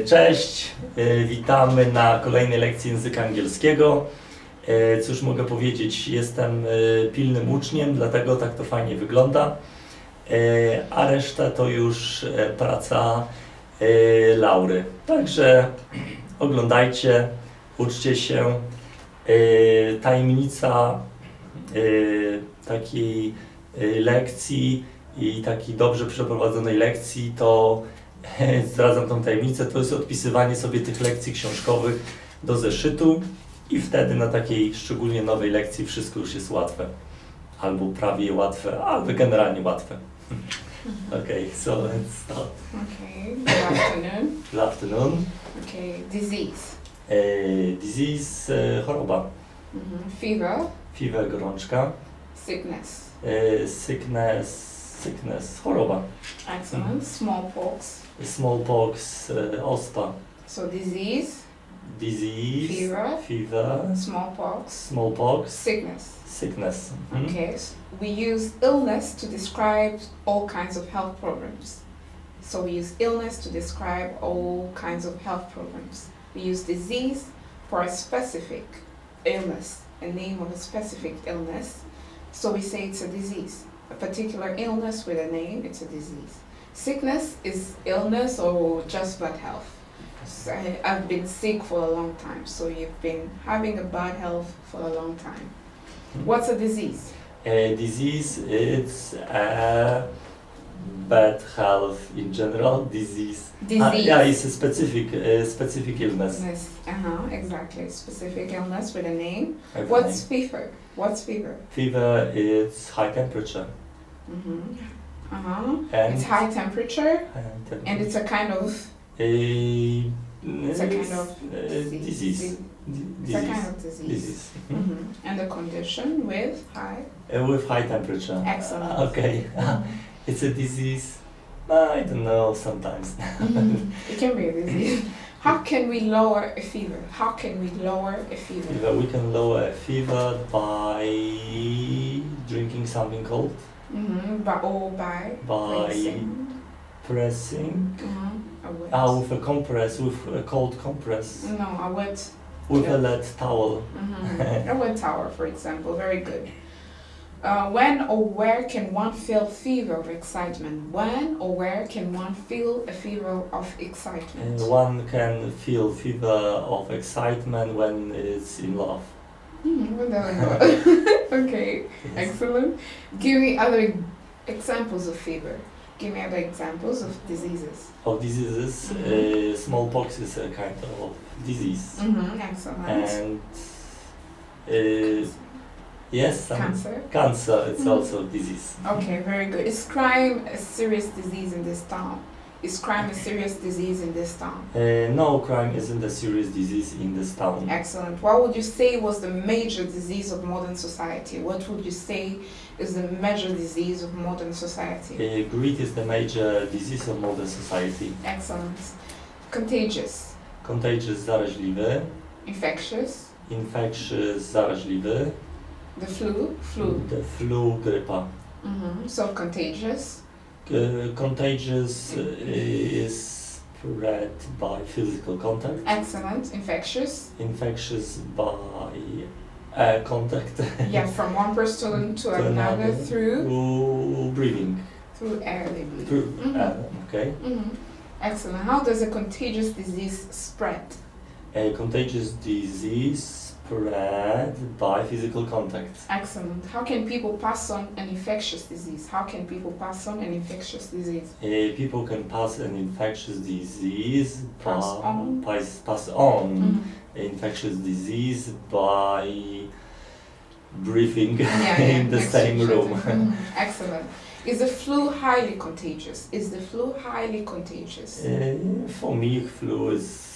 Cześć, witamy na kolejnej lekcji języka angielskiego. Cóż mogę powiedzieć, jestem pilnym uczniem, dlatego tak to fajnie wygląda, a reszta to już praca Laury. Także oglądajcie, uczcie się. Tajemnica takiej lekcji i takiej dobrze przeprowadzonej lekcji to, zdradzam tą tajemnicę, to jest odpisywanie sobie tych lekcji książkowych do zeszytu i wtedy na takiej szczególnie nowej lekcji wszystko już jest łatwe. Albo prawie łatwe, albo generalnie łatwe. Okay, so let's start. Okay, good afternoon. Good afternoon. Okay, disease. Disease, choroba. Fever. Fever, gorączka. Sickness. Sickness, choroba. Excellent. Smallpox. Smallpox, ospa. So disease. Fever. Smallpox. Sickness. Okay, so we use illness to describe all kinds of health problems. So we use illness to describe all kinds of health problems. We use disease for a specific illness, a name of a specific illness. So we say it's a disease. A particular illness with a name, it's a disease. Sickness is illness or just bad health. So I've been sick for a long time, so you've been having a bad health for a long time. What's a disease? A disease is a bad health in general. Disease. Yeah, it's a specific illness. Exactly. Specific illness with a name. Okay. What's fever? What's fever? Fever is high temperature. And it's high temperature, and it's a kind of. It's a kind of disease. It's a kind of disease. And a condition with high. With high temperature. Excellent. Okay. It's a disease. I don't know. Sometimes. It can be a disease. How can we lower a fever? How can we lower a fever? We can lower a fever by drinking something cold. By pressing. With a compress, with a cold compress. No, a wet. With a wet towel. A wet towel, for example. Very good. When or where can one feel fever of excitement? When or where can one feel a fever of excitement? One can feel fever of excitement when it's in love. Okay, yes. Excellent. Give me other examples of fever. Give me other examples of diseases. Smallpox is a kind of disease. Excellent. And yes, cancer is also disease. Okay, very good. Is crime a serious disease in this town? Is crime a serious disease in this town? No, crime isn't a serious disease in this town. Excellent. What would you say was the major disease of modern society? What would you say is the major disease of modern society? Greed is the major disease of modern society. Excellent. Contagious. Contagious, zaraźliwy. Infectious. Infectious, zaraźliwy. The flu. The flu, grypa. So contagious. Contagious is spread by physical contact. Excellent. Infectious. Infectious by contact. Yeah, from one person to another through breathing. Through air, they breathe. Through air, okay. Excellent. How does a contagious disease spread? A contagious disease spread by physical contact. Excellent. How can people pass on an infectious disease? How can people pass on an infectious disease? People can pass an infectious disease pass on infectious disease by breathing in the same room. Excellent. Is the flu highly contagious? For me, flu is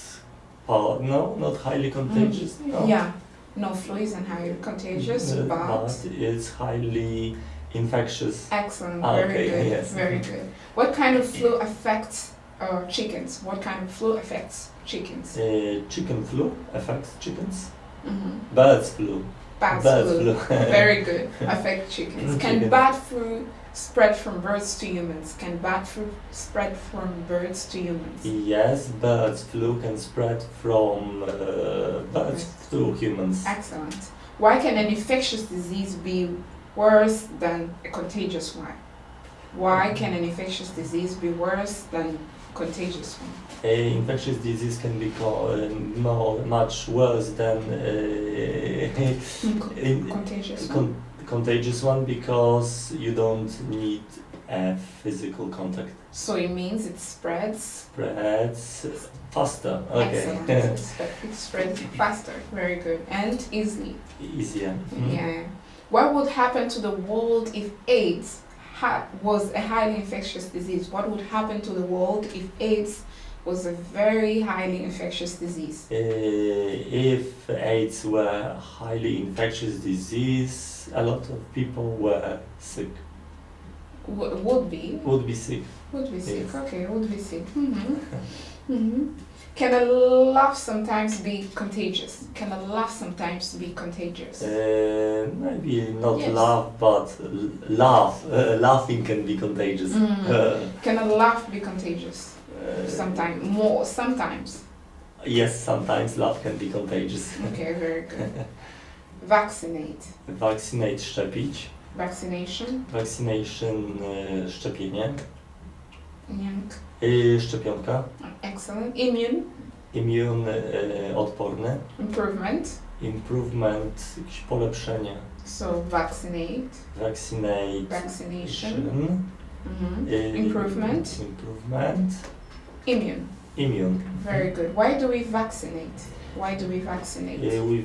no, not highly contagious. No. Yeah, no, flu isn't highly contagious, but it's highly infectious. Excellent. Very good. Yes. Very good. What kind of flu affects chickens? What kind of flu affects chickens? Chicken flu affects chickens. Birds flu. Bad flu. Very good. Affect chickens. Can bad flu spread from birds to humans? Can bad flu spread from birds to humans? Yes, birds flu can spread from birds to humans. Excellent. Why can an infectious disease be worse than a contagious one? Why can an infectious disease be worse than contagious one? Infectious disease can be much worse than Contagious one? contagious one because you don't need a physical contact. So it means it spreads Spreads faster. Okay. excellent. It spreads faster. Very good. And easily. Easier. Yeah. What would happen to the world if AIDS was a highly infectious disease? What would happen to the world if AIDS was a very highly infectious disease? If AIDS were a highly infectious disease, a lot of people were sick. Would be. Would be sick. Would be sick. Yes. Okay, would be sick. Can a laugh sometimes be contagious? Can a laugh sometimes be contagious? Maybe not Yes. laugh, but laughing can be contagious. Can a laugh be contagious? Sometimes. More. Sometimes. Yes, sometimes laugh can be contagious. Okay, very good. Vaccinate. Vaccinate, szczepić. Vaccination. Vaccination, szczepienie. Yeah. Szczepionka. Excellent. Immune. Immune, odporny. Improvement. Improvement, jakieś polepszenie. So vaccinate. Vaccinate. Vaccination. Improvement. Improvement. Immune. Immune. Very good. Why do we vaccinate? Why do we vaccinate? We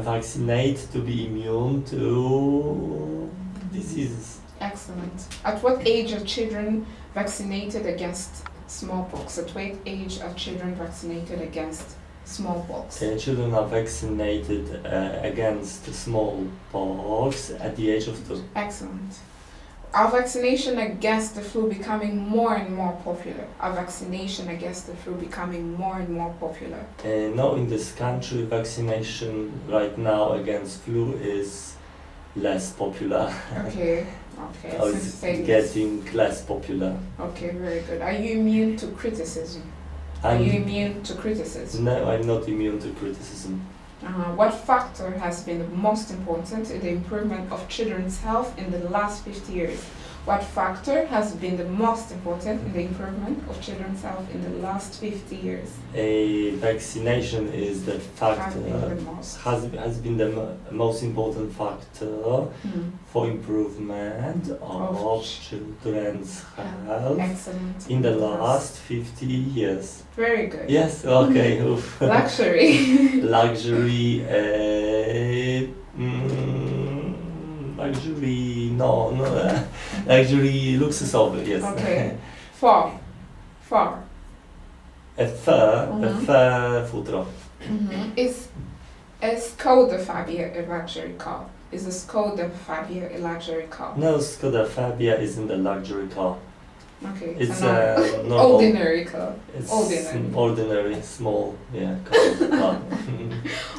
vaccinate to be immune to diseases. Excellent. At what age are children vaccinated against smallpox? At what age are children vaccinated against smallpox? Children are vaccinated against smallpox at the age of 2. Excellent. Are vaccination against the flu becoming more and more popular? Are vaccination against the flu becoming more and more popular? No, in this country, vaccination right now against flu is less popular. Okay. Okay. Or so it's say getting less popular. okay, very good. Are you immune to criticism? Are you immune to criticism? No, I'm not immune to criticism. What factor has been the most important in the improvement of children's health in the last 50 years? What factor has been the most important in the improvement of children's health in the last 50 years? Vaccination is the factor, has been the most important factor for improvement of children's health Excellent. in the last 50 years. Very good. Yes, okay. Oof. Luxury. Luxury, luxury luksusowy, yes. Okay. Far. A fair futro. Is a Skoda Fabia a luxury car? Is a Skoda Fabia a luxury car? No, Skoda Fabia isn't a luxury car. Okay. It's so a normal, ordinary car. It's Ordinary. ordinary, small, car.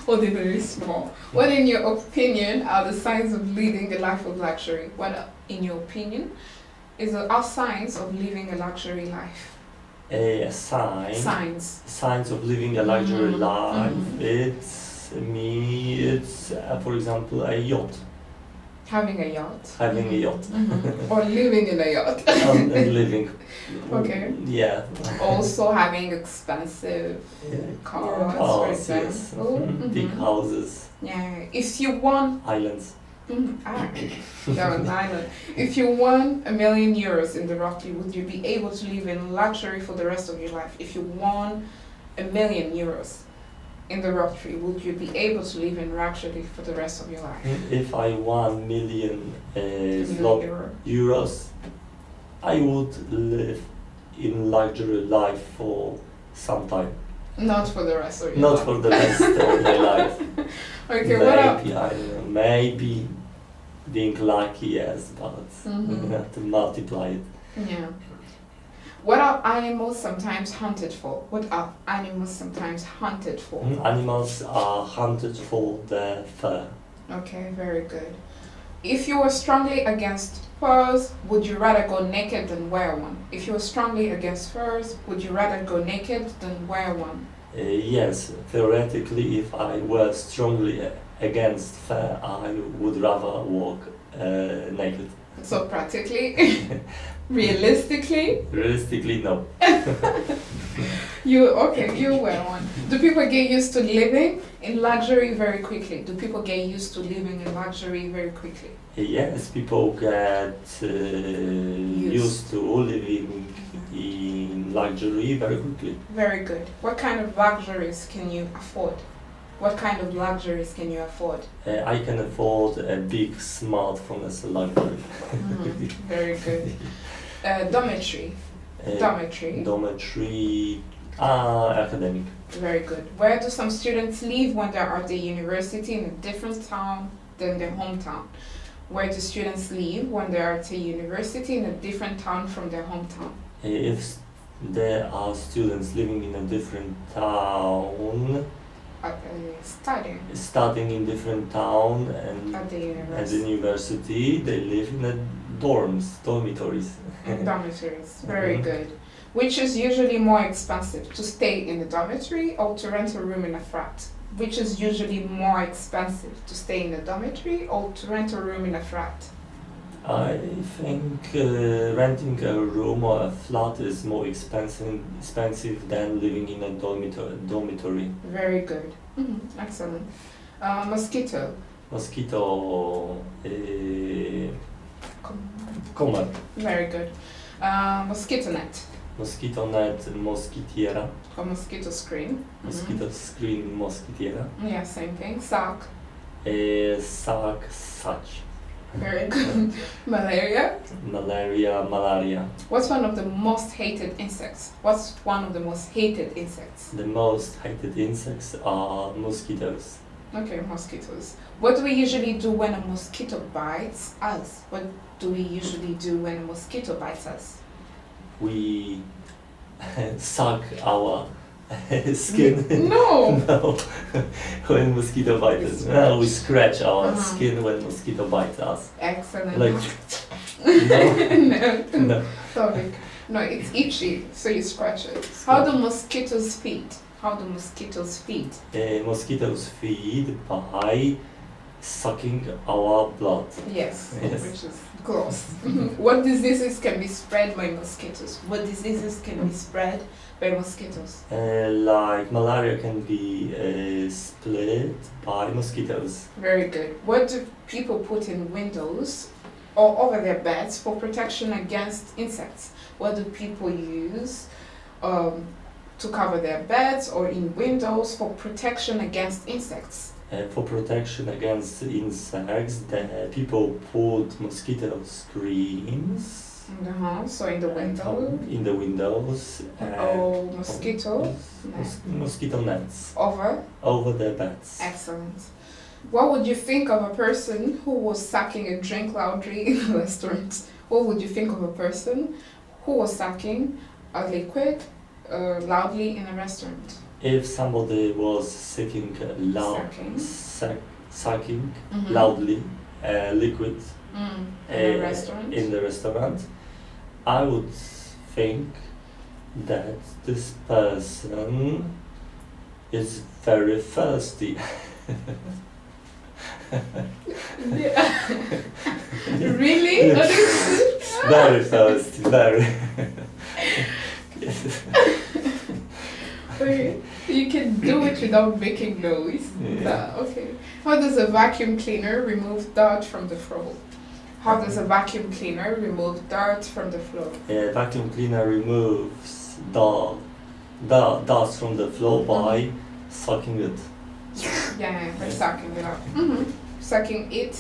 Ordinary small. What, in your opinion, are the signs of leading a life of luxury? What, in your opinion, are signs of living a luxury life? Signs of living a luxury life. It's for example a yacht. Having a yacht. Having a yacht. Or living in a yacht. And living. Okay. Yeah. Also having expensive cars, for example. Yes. Big houses. Yeah. If you won Islands. You're an island. If you won €1 million in the lottery, would you be able to live in luxury for the rest of your life? If you won €1 million in the lottery, would you be able to live in luxury for the rest of your life? If I won million euros, I would live in luxury life for some time. Not for the rest of your life. Not for the rest of my life. Okay, maybe, I don't know, maybe being lucky, yes, but you have to multiply it. Yeah. What are animals sometimes hunted for? What are animals sometimes hunted for? Animals are hunted for their fur. Okay, very good. If you were strongly against furs, would you rather go naked than wear one? If you were strongly against furs, would you rather go naked than wear one? Yes, theoretically, if I were strongly against fur, I would rather walk naked. So practically, realistically, No. you wear one. Do people get used to living in luxury very quickly? Do people get used to living in luxury very quickly? Yes, people get used to living in luxury very quickly. Very good. What kind of luxuries can you afford? What kind of luxuries can you afford? I can afford a big smartphone as a luxury. Very good. Dormitory. Dormitory. Academic. Very good. Where do some students live when they're at the university in a different town than their hometown? Where do students live when they're at a university in a different town from their hometown? If there are students living in a different town, studying in different town and at the at the university, they live in a dormitories. Dormitories. Very good. Which is usually more expensive, to stay in a dormitory or to rent a room in a flat? Which is usually more expensive, to stay in a dormitory or to rent a room in a flat? I think renting a room or a flat is more expensive than living in a dormitory. Very good. Excellent. Mosquito. Mosquito. Komar. Very good. Mosquito net. Mosquito net, mosquitiera. Or mosquito screen. Mosquito screen, mosquitiera. Yeah, same thing. Sac. Such. Very good. Malaria. Malaria. What's one of the most hated insects? What's one of the most hated insects? The most hated insects are mosquitoes. Okay, mosquitoes. What do we usually do when a mosquito bites us? What do we usually do when a mosquito bites us? We suck our skin. No! No. When mosquito bites us. No, we scratch our skin when mosquito bites us. Excellent. Like, no? No. Sorry. No, it's itchy, so you scratch it. How do mosquitoes feed? How do mosquitoes feed? Mosquitoes feed by sucking our blood. Yes. Which is close. What diseases can be spread by mosquitoes? What diseases can be spread by mosquitoes? Like malaria can be split by mosquitoes. Very good. What do people put in windows or over their beds for protection against insects? What do people use to cover their beds or in windows for protection against insects? For protection against insects, the people put mosquito screens. So in the window. In the windows. Mosquito nets. Over their beds. Excellent. What would you think of a person who was sucking a drink loudly in a restaurant? What would you think of a person who was sucking a liquid loudly in a restaurant? If somebody was sucking loudly liquid in the restaurant, I would think that this person is very thirsty. Yeah. Really? Very thirsty, very. Okay. You can do it without making noise. Yeah. Okay. How does a vacuum cleaner remove dirt from the floor? How does a vacuum cleaner remove dirt from the floor? A vacuum cleaner removes dust from the floor by sucking it. Yeah, by sucking it up. Sucking it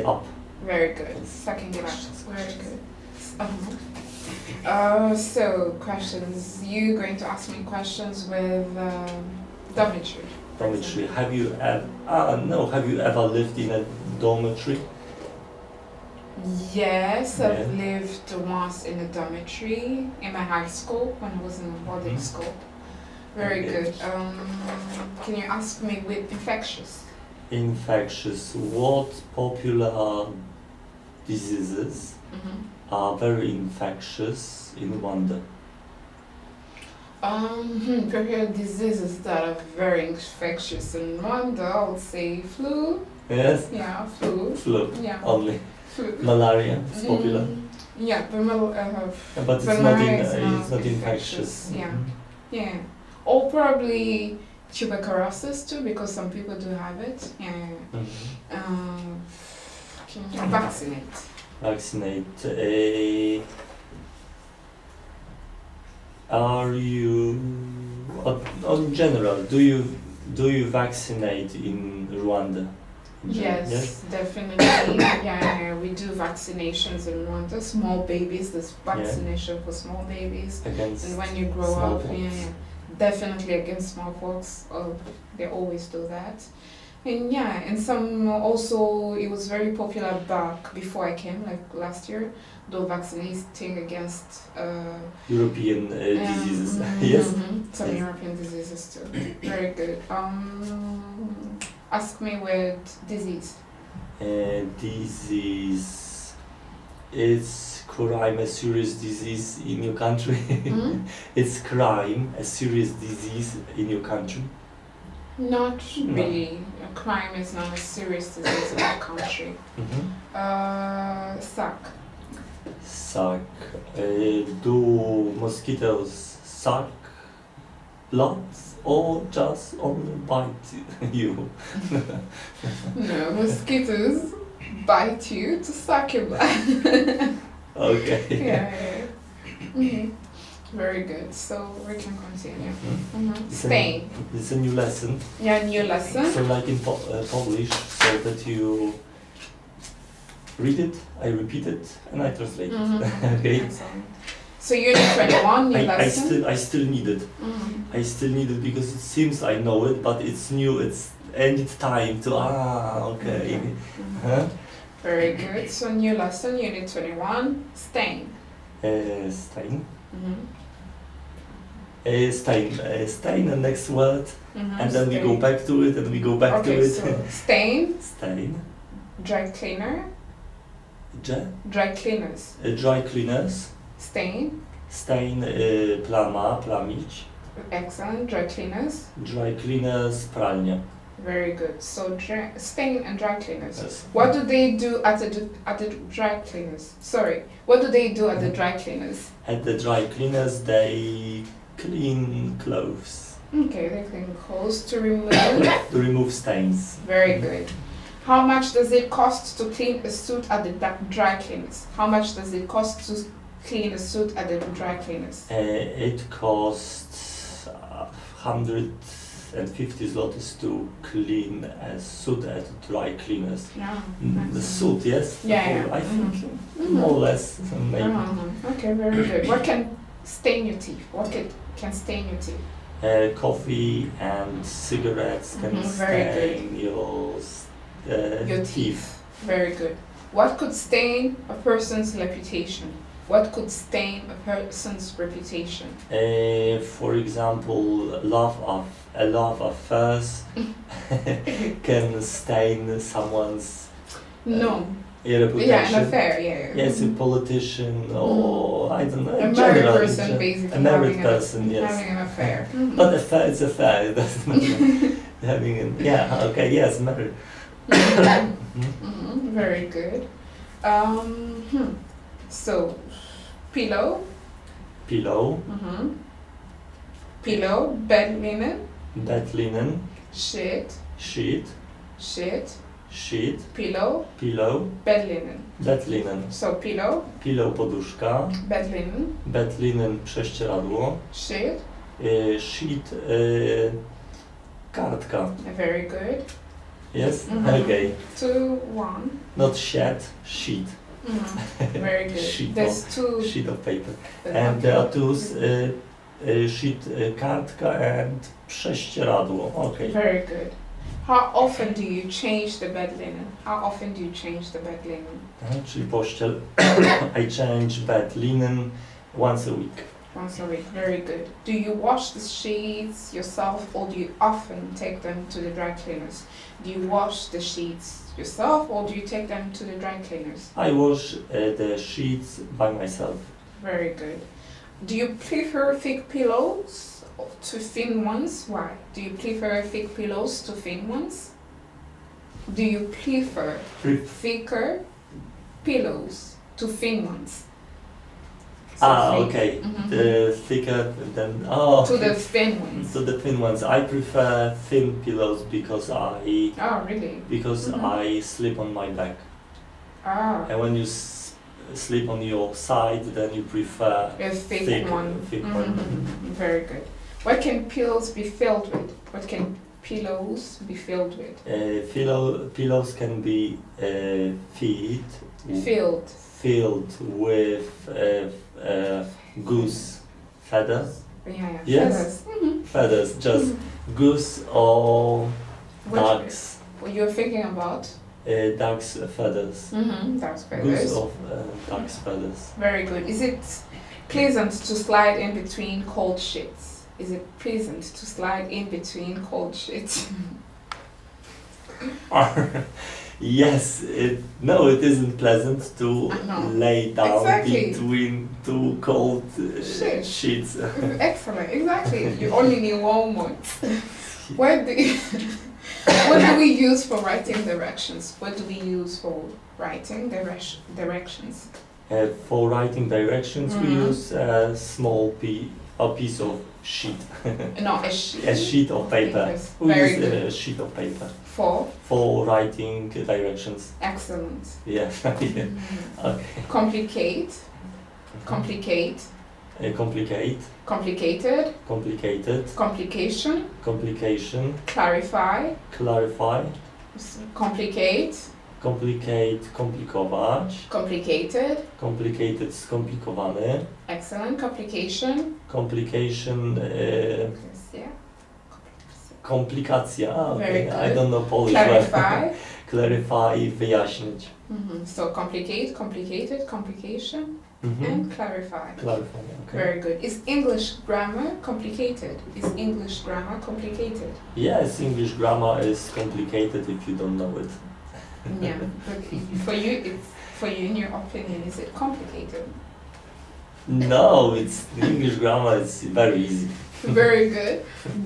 up. Very good. Sucking it up. Very good. So questions. You going to ask me questions with dormitory? Dormitory. Have you ever lived in a dormitory? Yes, I've lived once in a dormitory in my high school when I was in a boarding school. Very good. Can you ask me with infectious? Infectious. What popular diseases are very infectious in Rwanda? Popular diseases that are very infectious in Rwanda, I would say flu. Yes? Yeah, flu. Flu. Yeah. Only. Flu. Malaria is popular. Yeah, but But it's not infectious. Yeah. Yeah. Or probably tuberculosis too, because some people do have it. Yeah. Can you vaccinate? Vaccinate. Are you, in general, do you vaccinate in Rwanda? Yes, definitely. Yeah, we do vaccinations in Rwanda. Small babies, there's vaccination for small babies. Against and when you grow up, definitely against smallpox. They always do that. And yeah, and some also, it was very popular back before I came, like last year, though vaccinating against European diseases. Yes. Some European diseases too. Very good. Ask me with disease. Disease. Is crime a serious disease in your country? Is crime a serious disease in your country? Not really. Crime is not a serious disease in our country. Suck. Suck. Do mosquitoes suck blood or just only bite you? No, mosquitoes bite you to suck your blood. Okay. Yeah. Very good. So we can continue. Stain. It's a new lesson. Yeah, new lesson. So like in Polish, so that you read it, I repeat it, and I translate it. Okay. Excellent. So unit 21, new lesson. I still need it. I still need it because it seems I know it, but it's new. And it's time to okay. Very good. So new lesson, unit 21, stain. Stain. Stain, the next word, and then we go back to it, and we go back to it. So stain. Stain. Dry cleaner. Dry cleaners. Dry cleaners. Stain. Stain, plama, plamić. Excellent. Dry cleaners. Dry cleaners, pralnia. Very good. So stain and dry cleaners. Yes. What do they do at the dry cleaners? Sorry. What do they do at the dry cleaners? At the dry cleaners, they clean clothes. Okay, they clean clothes to remove stains. Very good. How much does it cost to clean a suit at the dry cleaners? How much does it cost to clean a suit at the dry cleaners? It costs 150 zlotys to clean a suit at dry cleaners. The suit, yes? Yeah. I think more or less, maybe. Okay, very good. What can stain your teeth? What can stain your teeth? Coffee and cigarettes can stain your teeth. Very good. What could stain a person's reputation? What could stain a person's reputation? For example, a love affairs can stain someone's reputation. Yeah, an affair, yeah. Yes, a politician or I don't know. A married person, basically. A married person, yes. Having an affair. But affair, it's affair. It doesn't matter. Yes, married. Very good. So, pillow. Pillow. Pillow, bed linen. Bed linen. Sheet. Sheet. Sheet. Sheet. Pillow. Pillow. Bed linen. Bed linen. So pillow. Pillow, poduszka. Bed linen. Bed linen, prześcieradło. Sheet. Sheet, kartka. Very good. Yes? Okay. 2, 1. Not shed, sheet. Very good. Sheet of paper. And there are two, sheet, kartka and prześcieradło. Okay. Very good. How often do you change the bed linen? How often do you change the bed linen? Czyli pościel. I change bed linen once a week. Once a week, very good. Do you wash the sheets yourself or do you often take them to the dry cleaners? Do you wash the sheets yourself or do you take them to the dry cleaners? I wash the sheets by myself. Very good. Do you prefer thick pillows to thin ones? Why? Do you prefer thick pillows to thin ones? Do you prefer thicker pillows to thin ones? So thick. Okay. Mhm. The thicker than To the thin ones. to the thin ones. I prefer thin pillows because Oh, really? Mhm. I sleep on my back. Ah, And when you sleep on your side, then you prefer a thick one. thick Mhm. one. Very good. What can pillows be filled with? What can pillows be filled with? Pillows can be filled with goose feathers. Yeah. Yes. Feathers. Mhm. Feathers, just goose or ducks. What you're thinking about? Ducks feathers. That's Goose feathers. of duck's feathers. Very good. Is it pleasant to slide in between cold sheets? Is it pleasant to slide in between cold sheets? Yes, no, it isn't pleasant to No. lay down Exactly. between two cold Shit. sheets. Excellent. Exactly. You only need warm ones. What do we use for writing directions? What do we use for writing directions? For writing directions, we Mhm. use a piece of sheet, No, a sheet. a sheet of paper. Papers. We Very use good. a sheet of paper For writing directions. excellent. Yeah. Yeah. Mhm. Okay. Complicate. Complicate. Complicate, Complicated. complicated, Complication. complication, Clarify. clarify, Complicate. complicate, komplikować, Complicated. complicated, skomplikowany, Excellent. Complication. complication, Yeah. komplikacja. Very Okay, good. I don't know Polish word. Clarify. Clarify, wyjaśnić. So complicate, complicated, complication, and clarify. Clarify, okay. Very good. Is English grammar complicated? Is English grammar complicated? Yes, English grammar is complicated if you don't know it. Yeah. But for you, in your opinion, is it complicated? No, English grammar is very easy. Very good.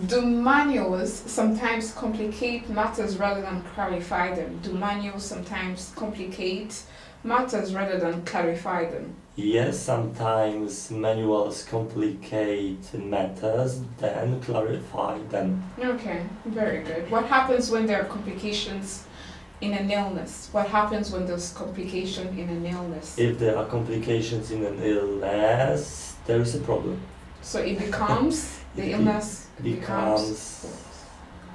Do manuals sometimes complicate matters rather than clarify them? Do manuals sometimes complicate matters rather than clarify them? Yes, sometimes manuals complicate matters, then clarify them. Okay, very good. What happens when there are complications in an illness? What happens when there's complication in an illness? If there are complications in an illness, there is a problem. So it becomes, the It illness becomes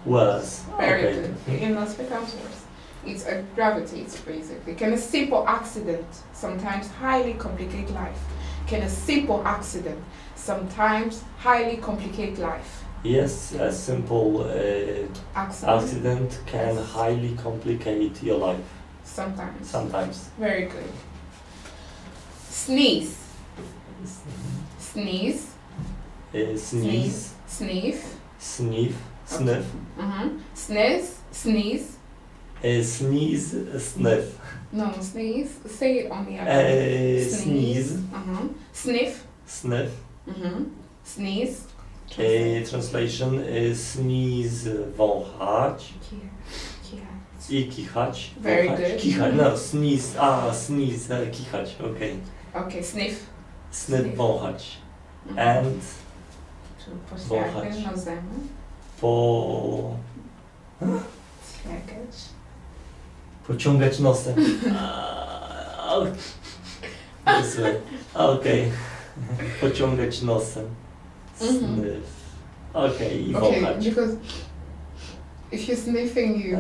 worse. very Okay. good. The illness becomes worse. It's aggravates basically. Can a simple accident sometimes highly complicate life? Can a simple accident sometimes highly complicate life? Yes, a simple accident can Yes. highly complicate your life. Sometimes. Sometimes. Very good. Sneeze. Sneeze. Sneeze, Sniff. sniff, sniff. Sneeze. Sneeze. Sneeze, sniff. No, sneeze. Say it on the other. Sneeze, Sniff. sniff. Sneeze. Translation sneeze, wąchać i kichać. Very Wąchać, good. Kichać, no, sneeze, sneeze, kichać, okay. Okay, sniff. Sniff, Sniff. wąchać. And Poświadczyć wąchać. na zęby. Pociągać nosem. Okej. Pociągać nosem. Sniff. Okej, i Okay, wąchać. because if you're sniffing, you.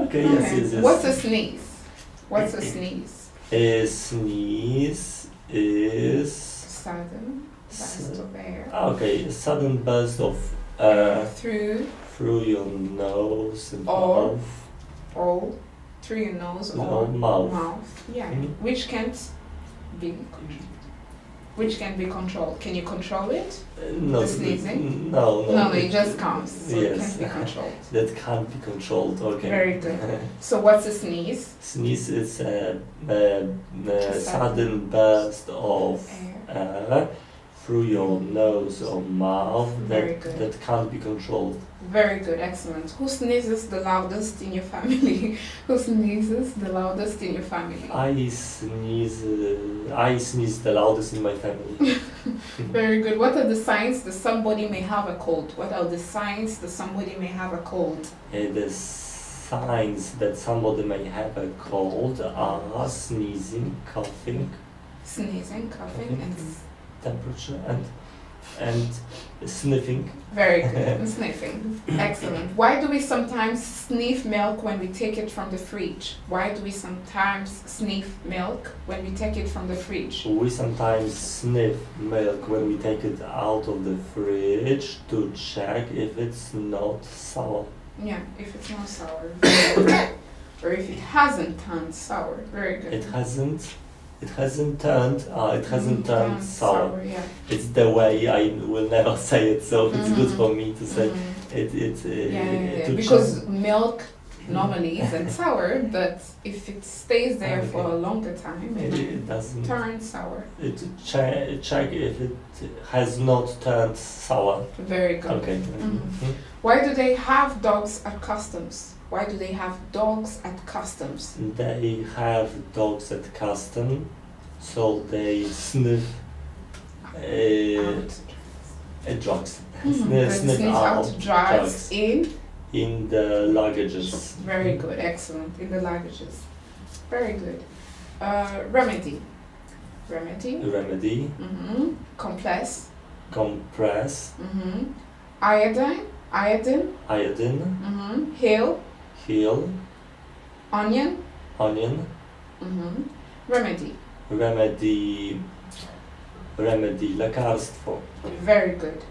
Okay, yes. What's a sneeze? What's a sneeze? A sneeze is Sudden burst of air. Okay, a sudden burst of air through your nose and Or- mouth. Or through your nose No, or mouth. Yeah, which can't be which can be controlled. Can you control it? No, The sneezing? No, No, it just comes, so it yes. can't be controlled. That can't be controlled. Okay. Very good. So what's a sneeze? Sneeze is a sudden burst of air through your nose or mouth Very that, good. that can't be controlled. Very good, excellent. Who sneezes the loudest in your family? Who sneezes the loudest in your family? I sneeze the loudest in my family. Very good. What are the signs that somebody may have a cold? What are the signs that somebody may have a cold? The signs that somebody may have a cold are sneezing, coughing, Sneezing, coughing, and temperature, and sniffing. very good. And sniffing. Excellent. Why do we sometimes sniff milk when we take it from the fridge? Why do we sometimes sniff milk when we take it from the fridge? We sometimes sniff milk when we take it out of the fridge to check if it's not sour. Yeah, if it's not sour. Or if it hasn't turned sour. Very good. It hasn't turned sour. Yeah. It's the way I will never say it, so it's good for me to say it. Yeah. To Because milk normally isn't sour, but if it stays there for a longer time, it doesn't turn sour. Check if it has not turned sour. Very good. Okay. Why do they have dogs at customs? Why do they have dogs at customs? They have dogs at custom, so they sniff drugs. Sniff out drugs in the luggages. Very good, excellent. In the luggages. Very good. Remedy. Remedy. Compress. Iodine. Heal. Onion. Remedy. Lekarstwo. Very good.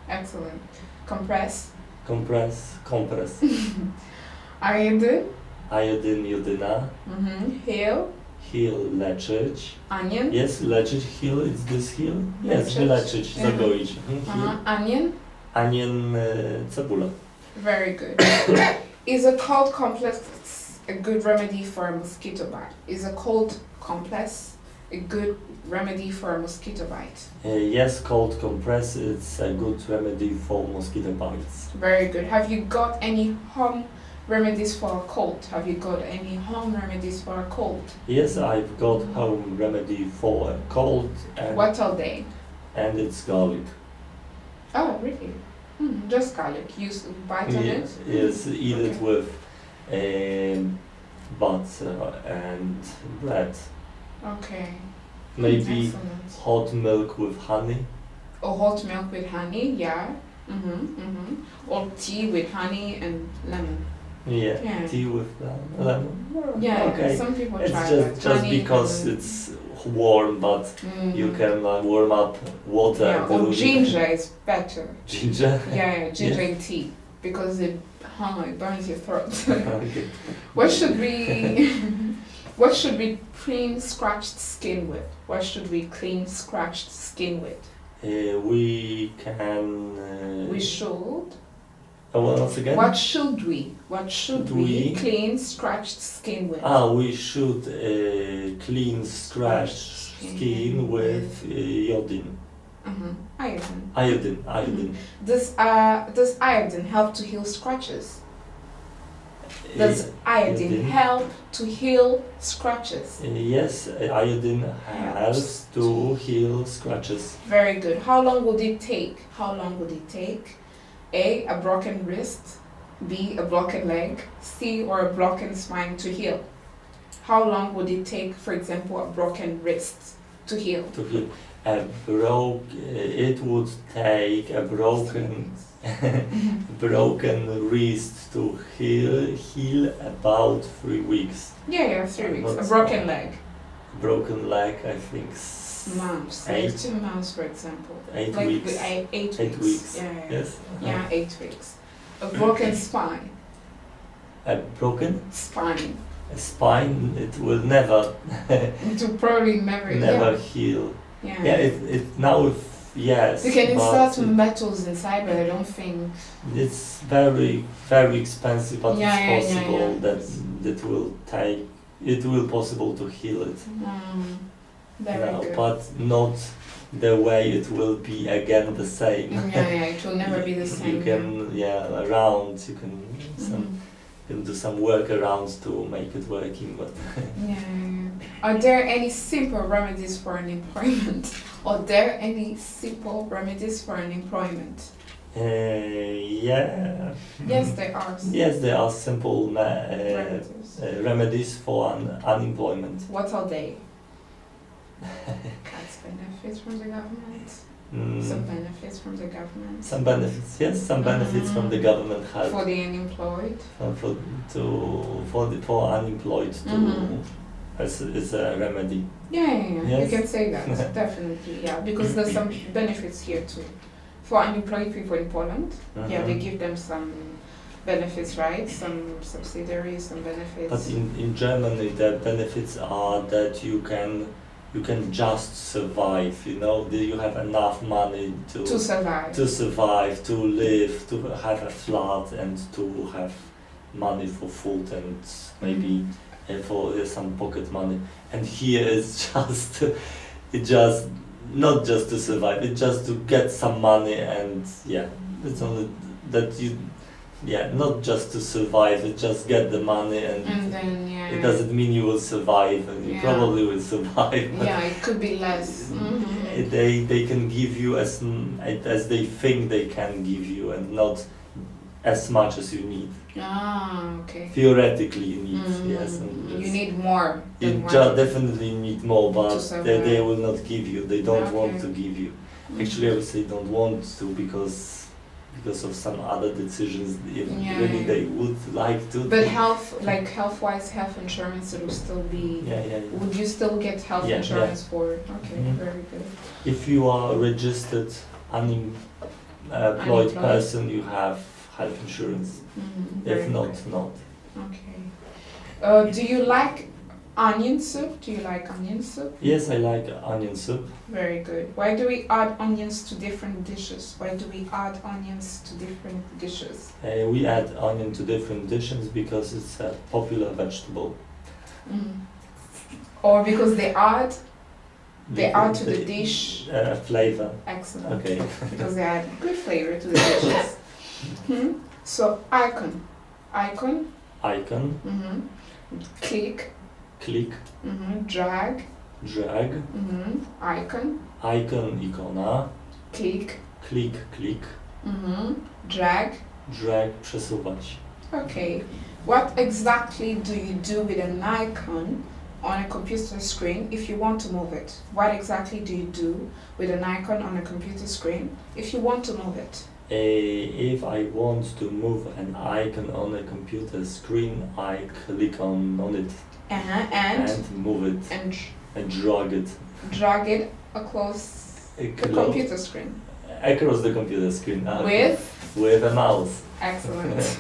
Excellent. Compress. Iodine. Jodyna. Heal, leczyć. Onion. Yes, leczyć, heal, it's this heal? Yes, wyleczyć, zagoić. Onion. Onion, cebula. Very good. Is a cold compress a good remedy for a mosquito bite? Is a cold compress a good remedy for a mosquito bite? Yes, cold compress is a good remedy for mosquito bites. Very good. Have you got any home remedies for a cold? Have you got any home remedies for a cold? Yes, I've got home remedy for a cold. And what are they? And it's garlic. Oh, really? Just garlic. Use bite on it? Yes, eat it with butter and bread. Okay. Maybe excellent. Hot milk with honey. Or hot milk with honey, yeah. Or tea with honey and lemon. Yeah. Tea with lemon. Yeah, okay. Some people it's try just because it's warm, but you can warm up water. Yeah, or ginger is better. Ginger? Yeah, ginger in tea, because it burns your throat. Okay. What should we clean scratched skin with? What should we clean scratched skin with? We can. We should. Once again. What should we clean scratched skin with? We should clean scratched skin with iodine. Iodine. Does iodine help to heal scratches? Does iodine help to heal scratches? Yes, iodine helps to heal scratches. Very good. How long would it take? A broken wrist, B, a broken leg, C, or a broken spine to heal? How long would it take, for example, a broken wrist to heal? It would take a broken wrist to heal about 3 weeks. Yeah, 3 weeks. A broken leg. Broken leg, I think. Months. 2 months, for example. 8 weeks. 8 weeks. Yeah. Yes. Yeah, 8 weeks. A broken spine. A broken spine. A spine. It will never. It will probably never heal. Yeah. Yeah, it now yes. You can but insert metals inside, but I don't think. it's very, very expensive, but Yeah, it's yeah, possible yeah. that will take. It will possible to heal it. Very No, good. but not the way it will be again the same. Yeah, it will never be the same. You can around you can do some workarounds to make it working, but Are there any simple remedies for unemployment? Are there any simple remedies for unemployment? yeah. Yes, there are. Yes, there are simple Remedies. remedies for unemployment. What are they? Tax benefits from the government. Some benefits from the government. Some benefits, yes, some benefits from the government help For the unemployed. for unemployed to as a remedy. Yeah. Yes. You can say that, definitely, yeah, because there's some benefits here too. For unemployed people in Poland, yeah, they give them some benefits, right? Some subsidiaries, some benefits. But in Germany, the benefits are that you can just survive. You know, you have enough money to survive, to live, to have a flat, and to have money for food and maybe for some pocket money. And here it's just not just to survive. It's just to get some money, and it's only that you. Yeah, not just to survive, it just get the money, and then it doesn't mean you will survive, and you probably will survive. Yeah, it could be less. They can give you as they think they can give you, and not as much as you need. Okay. Theoretically, you need yes. You need more. You definitely need more, but they will not give you. They don't want to give you. Actually, I would say don't want to because of some other decisions. Really, they would like to. But health-wise, health insurance, it will still be. Would you still get health insurance for? Okay, very good. If you are a registered unemployed person, you have health insurance. If not, not. Okay. Do you like onion soup? Do you like onion soup? Yes, I like onion soup. Very good. Why do we add onions to different dishes? Why do we add onions to different dishes? We add onion to different dishes because it's a popular vegetable. Or because they add to the dish flavor. Excellent. Okay. Because they add good flavor to the dishes. So icon. Click. Drag. Icon. Ikona. Click. Drag. Przesuwać. Okay. What exactly do you do with an icon on a computer screen if you want to move it? What exactly do you do with an icon on a computer screen if you want to move it? If I want to move an icon on a computer screen, I click on it and move it and drag it. Drag it across the computer screen. Across the computer screen. With a mouse. Excellent.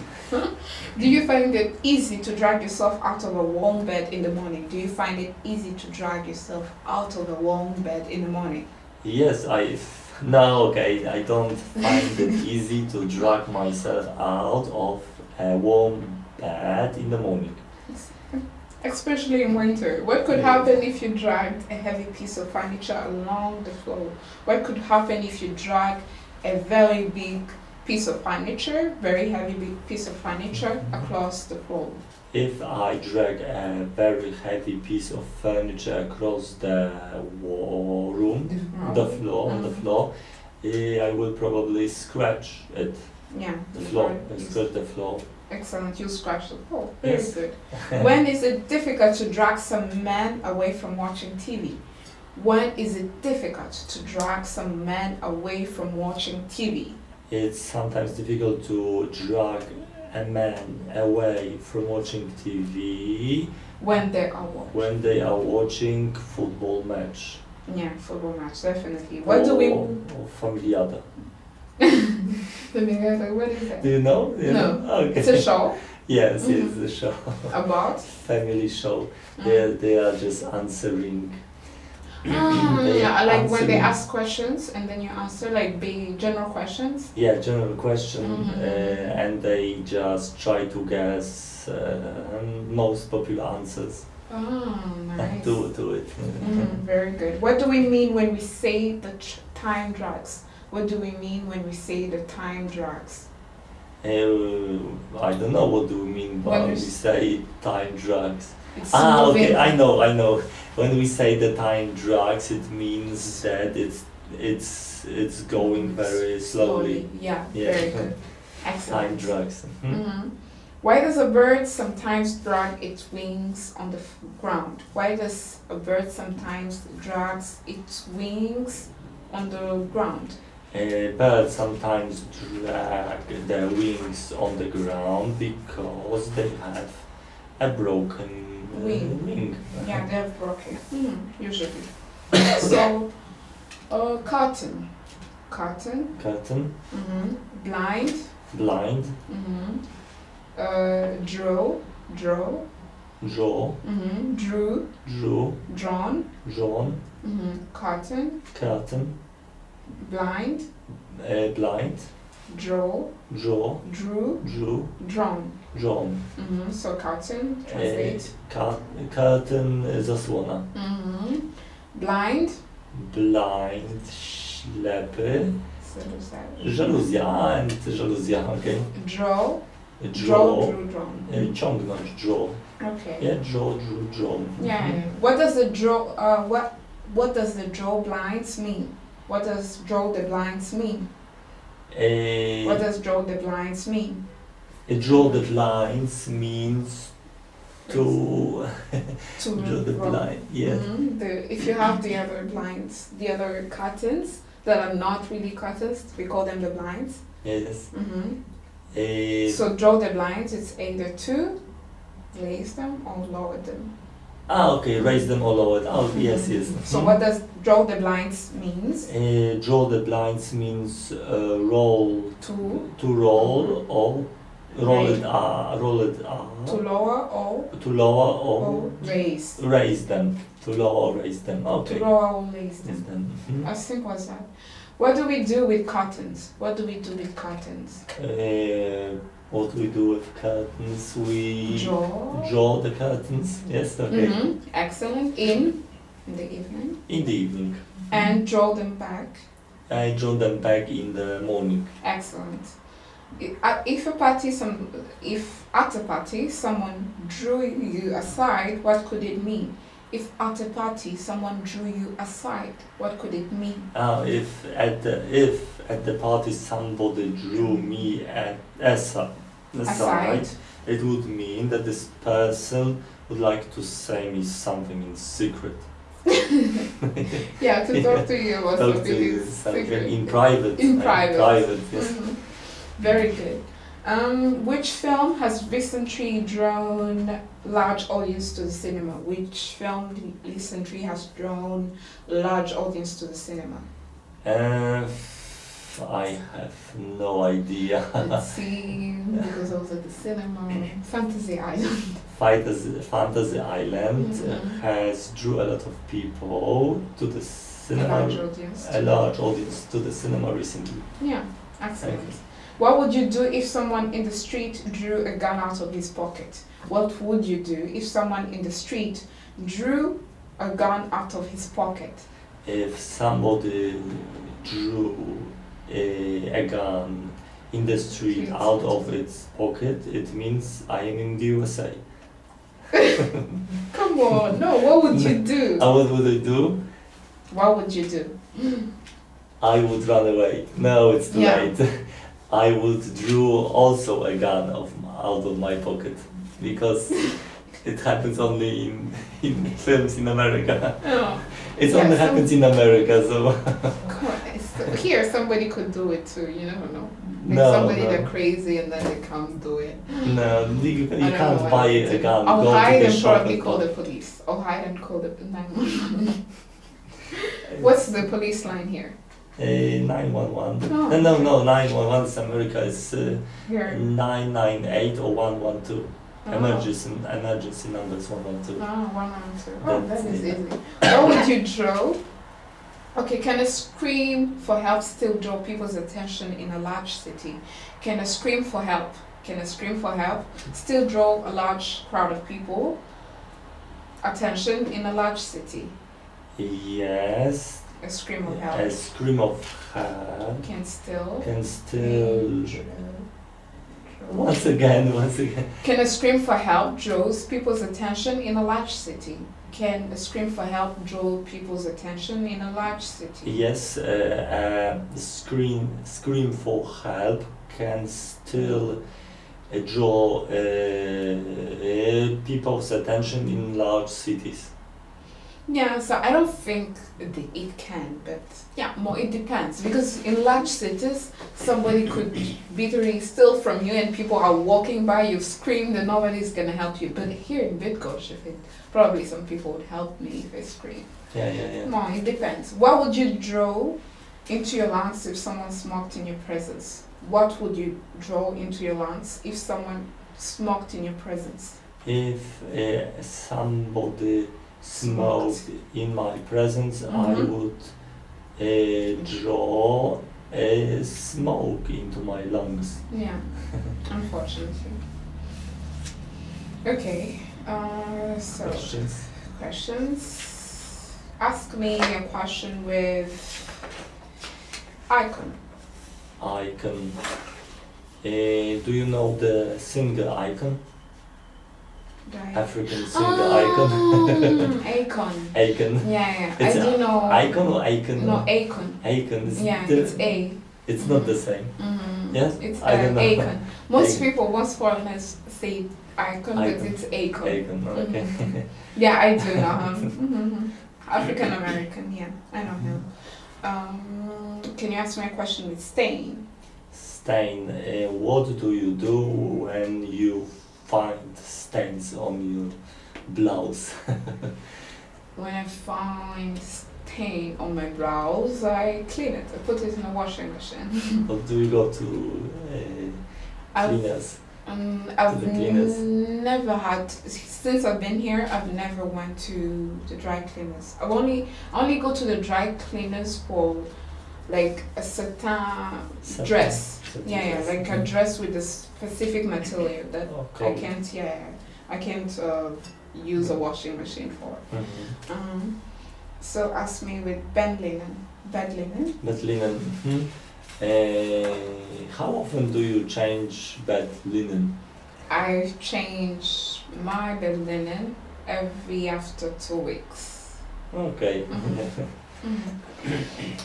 Do you find it easy to drag yourself out of a warm bed in the morning? Do you find it easy to drag yourself out of a warm bed in the morning? Yes, I don't find it easy to drag myself out of a warm bed in the morning. Especially in winter. What could happen if you dragged a heavy piece of furniture along the floor? What could happen if you drag a very big piece of furniture, very heavy big piece of furniture across the floor? If I drag a very heavy piece of furniture across the the floor, I will probably scratch it. Yeah, Scratch the floor. Excellent, you scratch the floor. Very good. When is it difficult to drag some men away from watching TV? When is it difficult to drag some men away from watching TV? It's sometimes difficult to drag a man away from watching TV when they are watching football match. Yeah, football match, definitely. What do we? Or familiada. Familiada, what is that? Do you know? No. Okay. It's a show. Yes, it's a show. About? Family show. They are just answering. They Yeah, like when answer they you. ask questions and then you answer, like big general questions. Yeah, general question, Mhm. and they just try to guess most popular answers Oh, nice. to it. Very good. What do we mean when we say the time drags? What do we mean when we say the time drags? I don't know what do we mean When when we we s- say time drags. It's Okay, moving I know. When we say the time drags, it means that it's going very slowly. Yeah, Yeah. very good. Time Excellent. drags. Mhm. Why does a bird sometimes drag its wings on the ground? Why does a bird sometimes drags its wings on the ground? Birds sometimes drag their wings on the ground because they have a broken wing. Yeah, they're broken. Usually. So, cotton. Cotton. Curtain, Blind. blind, Draw. draw, Drew. drew, Drawn. drawn, Cotton. curtain, Blind. blind, Draw. draw, Drew. drew, Drawn. drawn. So cotton. Translate. Curtain, zasłona. Blind. Blind, ślepy, So what's that? żaluzja, and żaluzja, okay. Draw. Draw, Drew. Drawn. ciągnąć, draw. Okay. Yeah, draw, drew, drawn. Yeah. What does the draw? What does the draw blinds mean? What does draw the blinds mean? What does draw the blinds mean? Draw the blinds means to To draw the blind. Yeah. If you have the other blinds, the other curtains that are not really curtains, we call them the blinds. Yes. So draw the blinds. It's either to raise them or lower them. Okay. Raise them or lower. Oh, yes. So what does draw the blinds means? Draw the blinds means roll To roll or roll it to lower or to lower or raise. raise them, to lower or raise them. Okay. To lower or raise Yes, them. then. As simple as that. What do we do with curtains? What do we do with curtains? What we do with curtains? We Draw. draw the curtains. Yes. Okay. Excellent. In the evening. In the evening. And draw them back. I draw them back in the morning. Excellent. If at a party someone drew you aside, what could it mean? If at a party someone drew you aside, what could it mean? If at the party somebody drew me aside, it would mean that this person would like to say me something in secret. Yeah, to talk to you about Talk something to you is something secret. in private. In private. Yes. Very good. Which film has recently drawn large audience to the cinema? Which film recently has drawn large audience to the cinema? I have no idea. Let's see, because I was at the cinema. Fantasy Island. Fantasy Island has drew a lot of people to the cinema. A large audience to the cinema recently. Yeah, excellent. What would you do if someone in the street drew a gun out of his pocket? What would you do if someone in the street drew a gun out of his pocket? If somebody drew a gun in the street out of its pocket, it means I am in the USA. Come on, no, what would you do? What would I do? What would you do? I would run away. No, it's too late. I would draw also a gun out of my pocket because it happens only in films in America. Oh. It only happens in America, so. Here, somebody could do it too. You never know. Like No, somebody no. they're crazy and then they can't do it. No, you I don't can't know buy what a gun. I'll go hide to the and shop probably and call buy. the police. I'll hide and call the 911. What's the police line here? 911. Oh, No, 911 is America. It's Here. 998 or 112. Emergency numbers 112. Oh, 112. Oh, that is easy. What would you draw? Okay, can a scream for help still draw people's attention in a large city? Can a scream for help still draw a large crowd of people attention in a large city? Yes. A scream of help. A scream of help Can still. Once again. Can a scream for help draws people's attention in a large city? Can a scream for help draw people's attention in a large city? Yes, a scream for help can still draw people's attention in large cities. Yeah, so I don't think it can, but yeah, it depends. Because in large cities, somebody could literally steal from you and people are walking by, you scream, then nobody's gonna help you. But here in Bydgoszcz, probably some people would help me if I scream. Yeah. No, it depends. What would you draw into your lungs if someone smoked in your presence? What would you draw into your lungs if someone smoked in your presence? If somebody smoked in my presence, I would draw smoke into my lungs. Yeah, unfortunately. Okay, so questions. Ask me a question with icon. Icon. Do you know the singer Icon? African singer Icon. Icon. Icon. Yeah. It's I do know. Icon or Icon? No, Icon. Icon. Yeah, it's A. It's not the same. Yes? It's I don't know. Icon. Most foreigners say Icon, but it's Icon. Icon, okay. Yeah, I do know him. African American, yeah, I know him. Can you ask me a question with stain? Stain. What do you do when you find stains on your blouse? When I find stain on my blouse, I clean it. I put it in a washing machine. Or do you go to cleaners? I've never had, since I've been here, I've never went to the dry cleaners. I only go to the dry cleaners for like a certain dress. Yeah, like a dress with a specific material that I can't use a washing machine for. So ask me with bed linen. Bed linen. How often do you change bed linen? I change my bed linen after 2 weeks. Okay.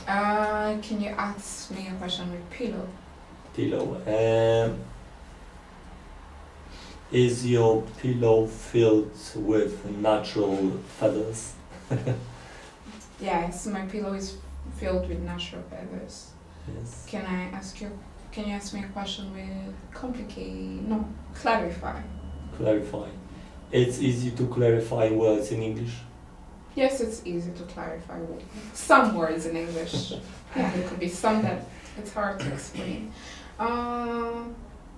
Can you ask me a question with pillow? Pillow. Is your pillow filled with natural feathers? Yes, my pillow is filled with natural feathers. Yes. Can you ask me a question with clarify? Clarify. It's easy to clarify words in English? Yes, it's easy to clarify some words in English. Yeah, there could be some that it's hard to explain.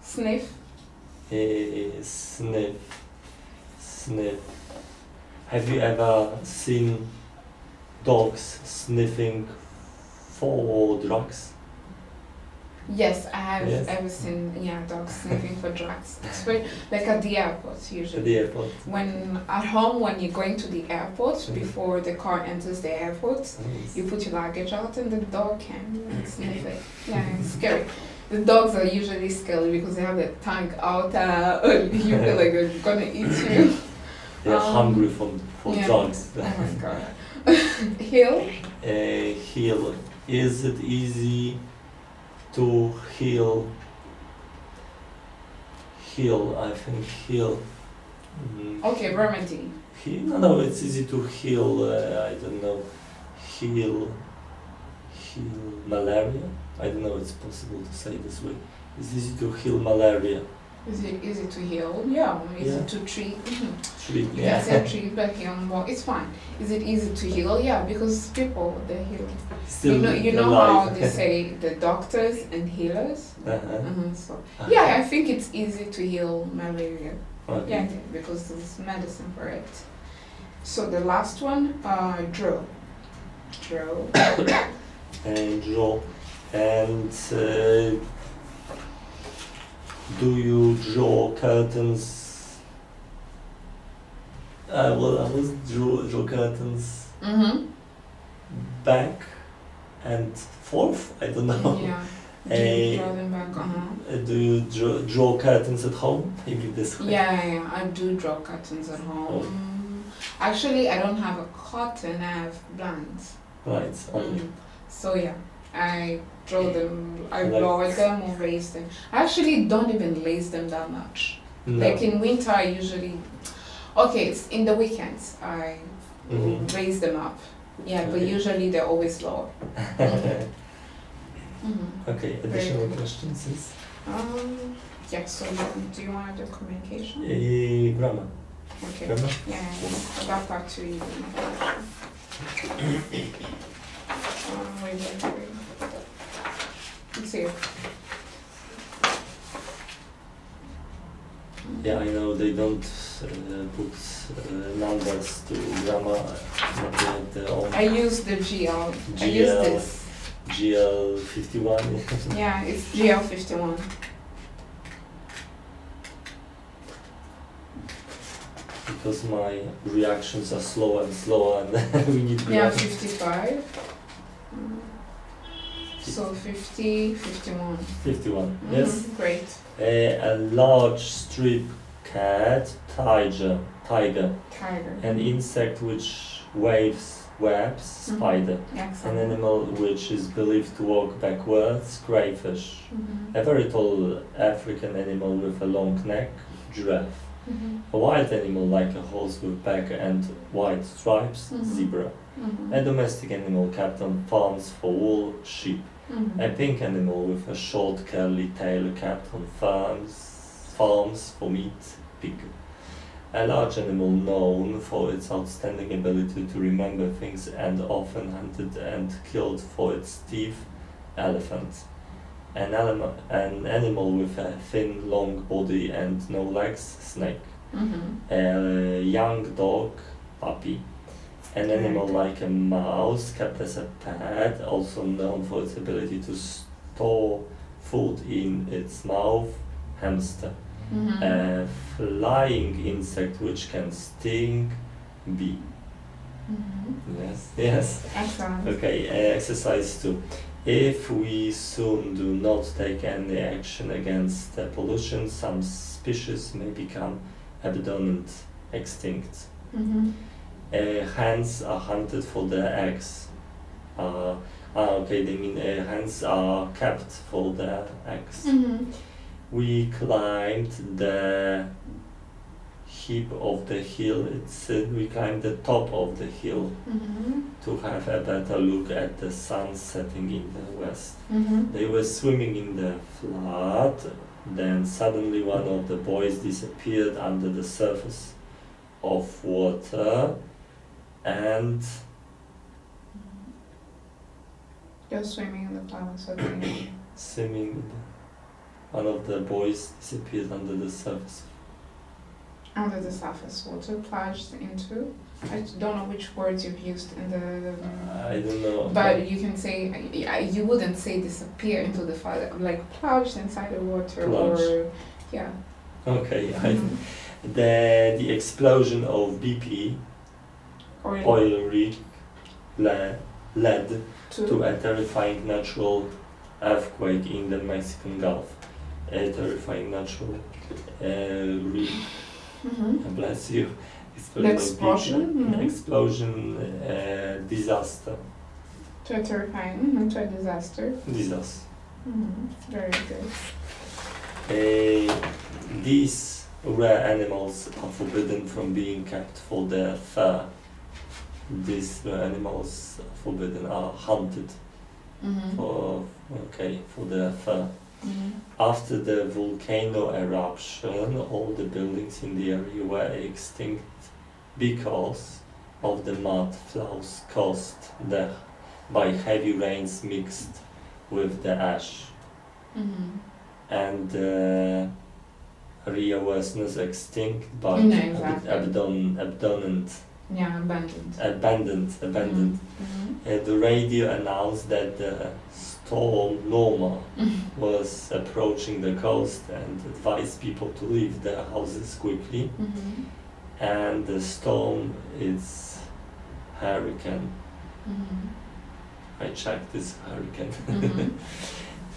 Sniff. Sniff. Have you ever seen dogs sniffing for drugs? Yes, I have ever seen dogs sniffing for drugs. It's very, like at the airport usually. At the airport. When at home, when you're going to the airport, before the car enters the airport, you put your luggage out and the dog can sniff it. Yeah, it's scary. The dogs are usually scary because they have their tongue out. You feel like they're gonna eat you. They're hungry for drugs. Oh my god. Heal. Heal. Is it easy to heal? I think heal. Okay, remedy. No, it's easy to heal. I don't know. Heal malaria. I don't know. It's possible to say this way. It's easy to heal malaria. Is it easy to heal? Yeah. Easy to treat? Treat, You can say treat, but heal more. It's fine. Is it easy to heal? Yeah, because people, they heal. You know how they say the doctors and healers? So, yeah, I think it's easy to heal malaria. Okay. Yeah, because there's medicine for it. So the last one, draw. Draw. And draw. And do you draw curtains? I will draw curtains Mm-hmm. back and forth. I don't know. Yeah. Do you draw Uh, them back? do you draw curtains at home? Maybe this way. Yeah, I do draw curtains at home. Actually, I don't have a curtain, I have blinds. Right. Only. So yeah, I draw them, I Like- lower them or raise them. I actually don't even lace them that much. No. Like in winter, I usually, okay, it's in the weekends, I Mhm. raise them up. Yeah, but Okay. usually they're always lower. Mm-hmm. Okay. Additional questions is Yeah, so do you want to do communication? grammar. Okay. Grammar. Yeah, I'll back to you. Wait. Let's see. Yeah, I know they don't put numbers to grammar. The own I use the GL. I use GL. this. GL51. Yeah, it's GL51. Because my reactions are slower and slower, and we need Yeah, grammar. 55. So 50, 51. 51. Yes. Great. A large strip cat, tiger, Tiger. an insect which webs, spider, an Excellent. animal which is believed to walk backwards, crayfish, Mhm. a very tall African animal with a long neck, giraffe, Mhm. a wild animal like a horse with black and white stripes, Mhm. zebra, Mhm. a domestic animal kept on farms for wool, sheep, Mhm. a pink animal with a short curly tail kept on farms for meat, pig. A large animal known for its outstanding ability to remember things and often hunted and killed for its teeth, elephant. An animal with a thin, long body and no legs, snake. Mhm. A young dog, puppy. An animal like a mouse kept as a pet, also known for its ability to store food in its mouth, hamster. Mhm. A flying insect which can sting, bee. Mhm. Yes. Excellent. Okay, exercise 2. If we soon do not take any action against the pollution, some species may become abandoned, extinct. Mhm. Hens are hunted for their eggs. Okay, they mean hens are kept for their eggs. Mhm. We climbed the heap of the hill. We climbed the top of the hill Mhm. to have a better look at the sun setting in the west. Mhm. They were swimming in the flood. Then suddenly one of the boys disappeared under the surface of water, and You're swimming in the flower, so they- swimming. One of the boys disappeared under the surface. under the surface water, plunged into. I don't know which words you've used in the. I don't know. But you can say you wouldn't say disappear into the fire, like plunged inside the water Plunge. or yeah. Okay. Mhm. The explosion of BP oil rig led to a terrifying natural earthquake in the Mexican Gulf. A terrifying natural rig. Mhm. Bless you. The explosion? Mhm. Explosion, disaster. To a terrifying, to a disaster. Disaster. Very good. These rare animals are forbidden from being kept for their fur. These rare animals are forbidden, are hunted for their fur. After the volcano eruption, all the buildings in the area were extinct because of the mud flows caused by heavy rains mixed with the ash. And area was not extinct, but No, exactly. abandoned. Yeah, abandoned. Abandoned. The radio announced that the storm Norma was approaching the coast and advised people to leave their houses quickly. And the storm is hurricane. I checked this hurricane.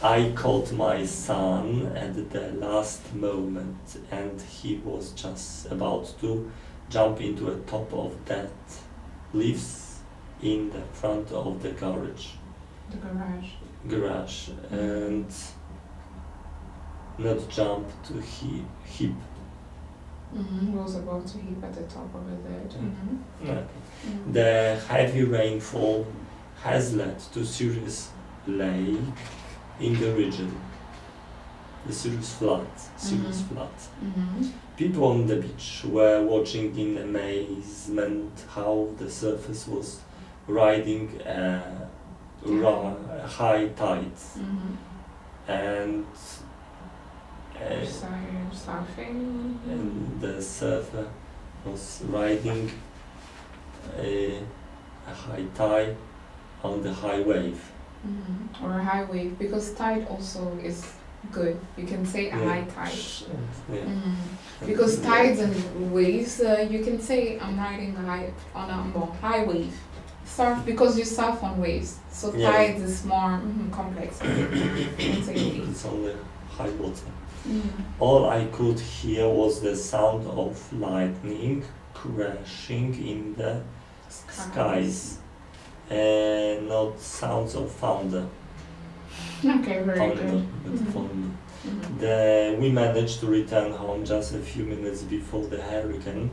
I called my son at the last moment, and he was just about to jump into the top of that lives in the front of the garage. The garage. Garage, and not jump to hip. Was about to hit at the top of it. No. The heavy rainfall has led to serious lake in the region. The serious flood. People on the beach were watching in amazement how the surface was riding a high tide, and surfing. And the surfer was riding a high tide on the high wave. Or a high wave, because tide also is good. You can say a high tide. Because tides and waves, you can say I'm riding on a high wave. Surf, because you surf on waves. So tides is more complex. It's only high water. All I could hear was the sound of lightning crashing in the skies, and not sounds of thunder. Okay, very good. We managed to return home just a few minutes before the hurricane.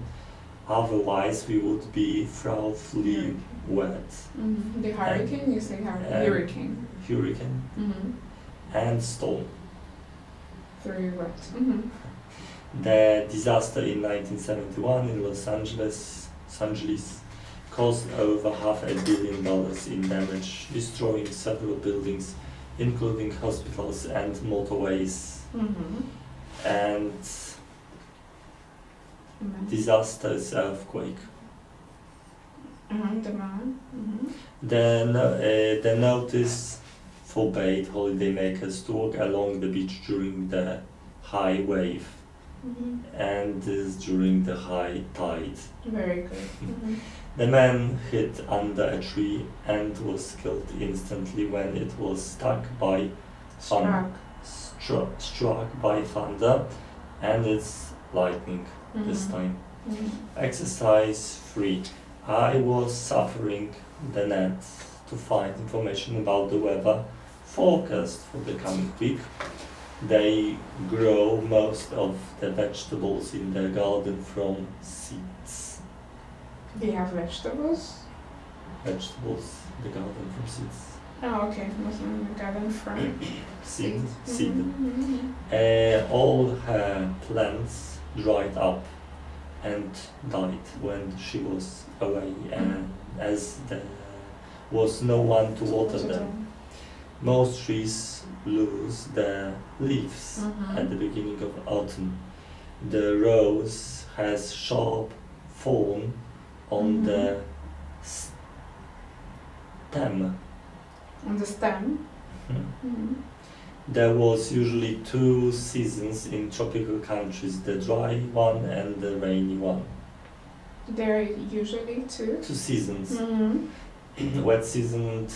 Otherwise, we would be thoroughly wet. The hurricane, you say hurricane. Hurricane and storm. Very wet. The disaster in 1971 in Los Angeles caused over $500 billion in damage, destroying several buildings, including hospitals and motorways. And disastrous earthquake. The notice forbade holidaymakers to walk along the beach during the high wave, and this during the high tide. Very good. The man hid under a tree and was killed instantly when it was struck by thunder, and it's lightning this time. Exercise 3. I was suffering the net to find information about the weather forecast for the coming week. They grow most of the vegetables in the garden from seeds. They have vegetables? Vegetables, the garden from seeds. Oh, okay. The garden from seed. All her plants dried up and died when she was away, and as there was no one to water them. Most trees lose their leaves at the beginning of autumn. The rose has sharp thorn on the stem. On the stem? There was usually 2 seasons in tropical countries, the dry one and the rainy one. There are usually 2? 2 seasons. Wet season and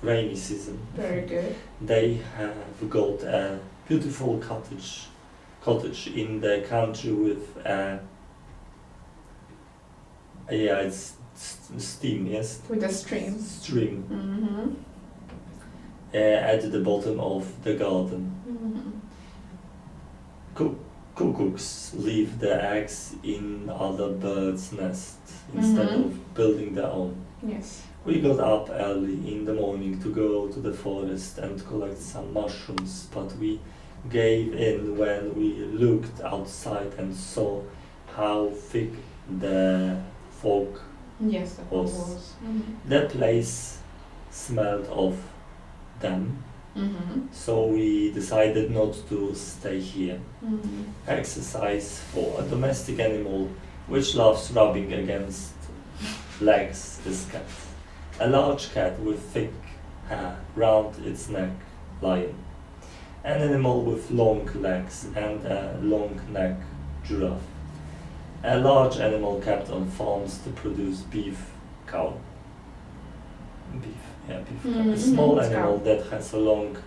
rainy season. Very good. They have got a beautiful cottage in the country with it's steam, yes? With a stream. At the bottom of the garden. Cuckoos leave their eggs in other birds' nests instead of building their own. Yes. We got up early in the morning to go to the forest and collect some mushrooms, but we gave in when we looked outside and saw how thick the fog was. The place smelled of them So we decided not to stay here. Exercise for a domestic animal which loves rubbing against legs is cat. A large cat with thick hair round its neck, lion. An animal with long legs and a long neck, giraffe. A large animal kept on farms to produce beef, cow. Beef. A small animal that has a long,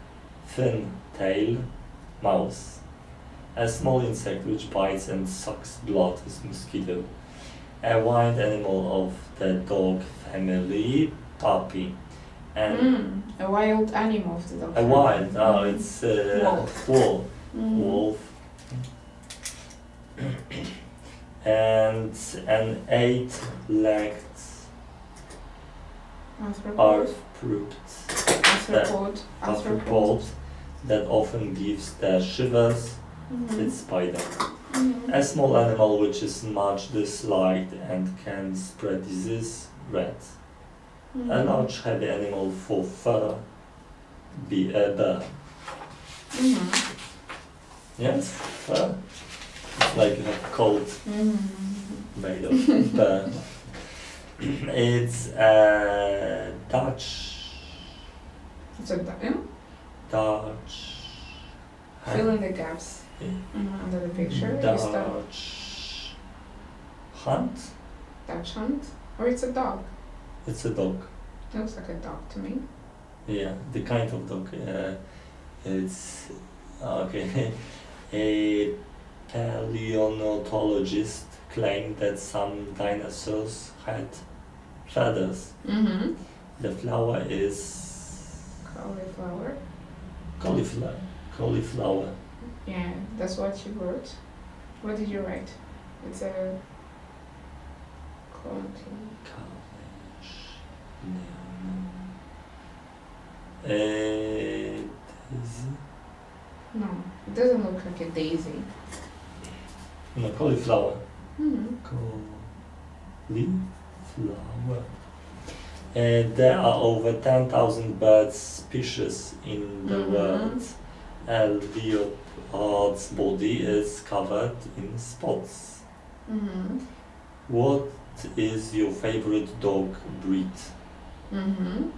thin tail, mouse. A small insect which bites and sucks blood is mosquito. A wild animal of the dog family, puppy. And a wild animal of the dog a family. wild, it's wolf. Wolf. And an 8-legged arthropod that often gives the shivers. It's spider. A small animal which is much disliked and can spread disease, rat. A large heavy animal for fur, bear. Yes, fur. It's like you have coat made of bear. It's a Dutch. It's a Dutch. Fill in the gaps under the picture. Dutch hunt. Dutch hunt, or it's a dog. It's a dog. It looks like a dog to me. Yeah, the kind of dog. It's okay. A paleontologist claimed that some dinosaurs had feathers. The flower is cauliflower. Cauliflower. Yeah, that's what you wrote. What did you write? It's a Daisy? No, it doesn't look like a daisy. No, cauliflower. Mm-hmm. There are over 10,000 bird species in the world. A leopard's body is covered in spots. Mm-hmm. What is your favorite dog breed? Mm-hmm.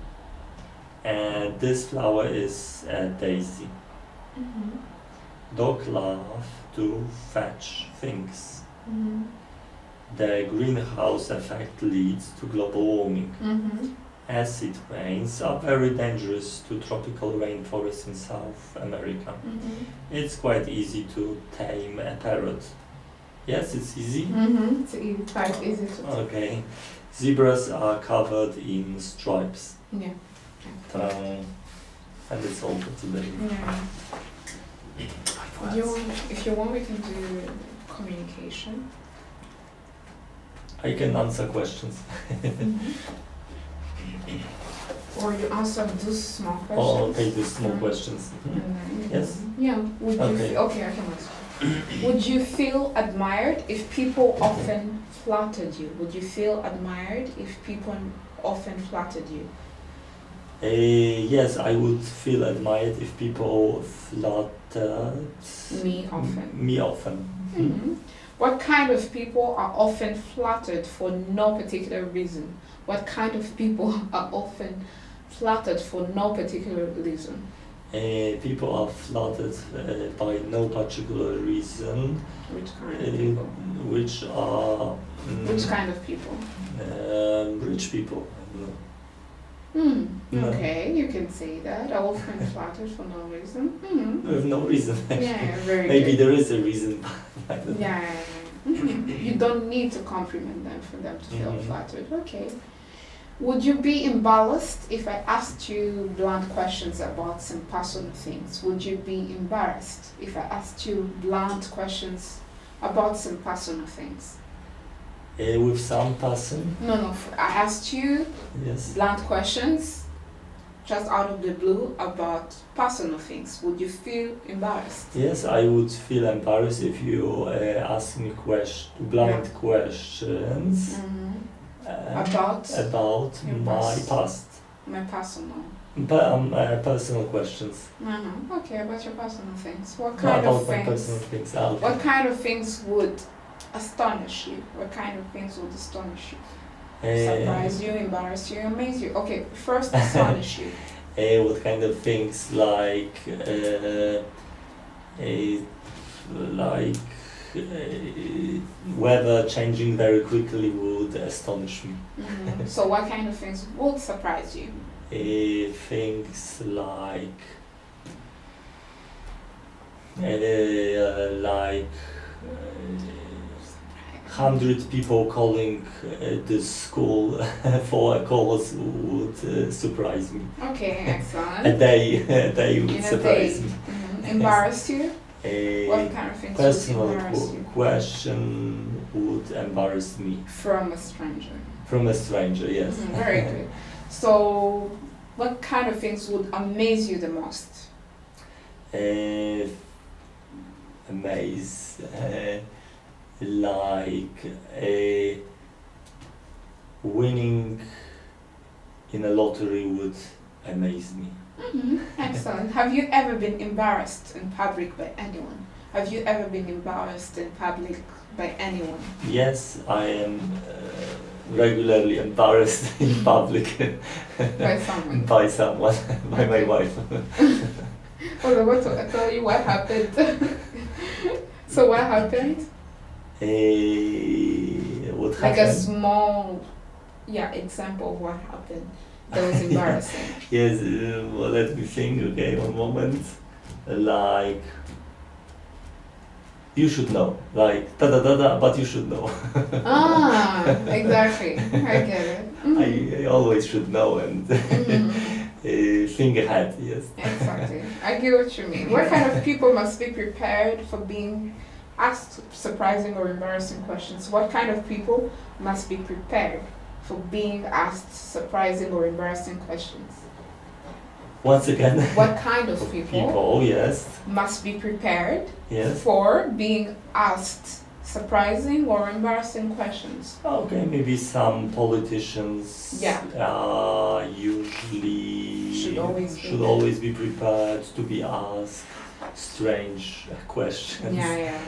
And this flower is a daisy. Mm-hmm. Dog love to fetch things. Mm-hmm. The greenhouse effect leads to global warming. Mm-hmm. Acid rains are very dangerous to tropical rainforests in South America. Mm-hmm. It's quite easy to tame a parrot. Yes, it's easy? Mm-hmm. It's quite easy to tame. Okay. Zebras are covered in stripes. Yeah. And it's all for today. Yeah. If you want, we can do communication. I can answer questions. Or you answer those small questions. Oh, okay, those small questions. Yes? Yeah. Would you okay, I can answer. Would you feel admired if people often flattered you? Would you feel admired if people often flattered you? Yes, I would feel admired if people flattered me often. Me often. Mm-hmm. What kind of people are often flattered for no particular reason? What kind of people are often flattered for no particular reason? People are flattered by no particular reason. Which kind of people? Which are... which kind of people? Rich people. Okay, you can say that. I often flattered for no reason. With no reason. Yeah, very Maybe good. there is a reason. Yeah. You don't need to compliment them for them to feel flattered. Okay. Would you be embarrassed if I asked you blunt questions about some personal things? Would you be embarrassed if I asked you blunt questions about some personal things? With some person? No. I asked you blunt questions just out of the blue about personal things. Would you feel embarrassed? Yes, I would feel embarrassed if you ask me blunt questions about your my past. My personal. Personal questions. Okay, about your personal things. What No, kind about of my things? personal things. Ah, okay. What kind of things would astonish you? What kind of things would astonish you? Surprise you, embarrass you, amaze you? Okay, first astonish you. What kind of things like weather changing very quickly would astonish me. So what kind of things would surprise you? Things like 100 people calling this school for a course would surprise me. Okay, excellent. A day would In a surprise day. me. Embarrass you? What A kind of things would personal embarrass you? question would embarrass me. From a stranger. From a stranger, yes. Very good. So, what kind of things would amaze you the most? Amaze, winning in a lottery would amaze me. Excellent. Have you ever been embarrassed in public by anyone? Have you ever been embarrassed in public by anyone? Yes, I am regularly embarrassed in public By someone? by someone, by my wife. Oh, what to tell you what happened? So what happened? What Like a happened? small, example of what happened that was embarrassing. Yes, well, let me think, okay, one moment. Like, you should know, like, da-da-da-da, but you should know. Exactly, I get it. I always should know and think ahead, yes. Exactly, I get what you mean. What kind of people must be prepared for being asked surprising or embarrassing questions? What kind of people must be prepared for being asked surprising or embarrassing questions? Once again. What kind of people yes. must be prepared Yes. for being asked surprising or embarrassing questions? Okay, maybe some politicians usually Should always be be prepared to be asked strange questions.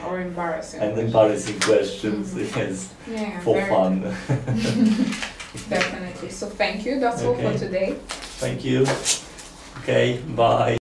Or embarrassing. And embarrassing questions, yes, for very fun. Definitely. So thank you. That's all for Okay. today. Thank you. Okay, bye.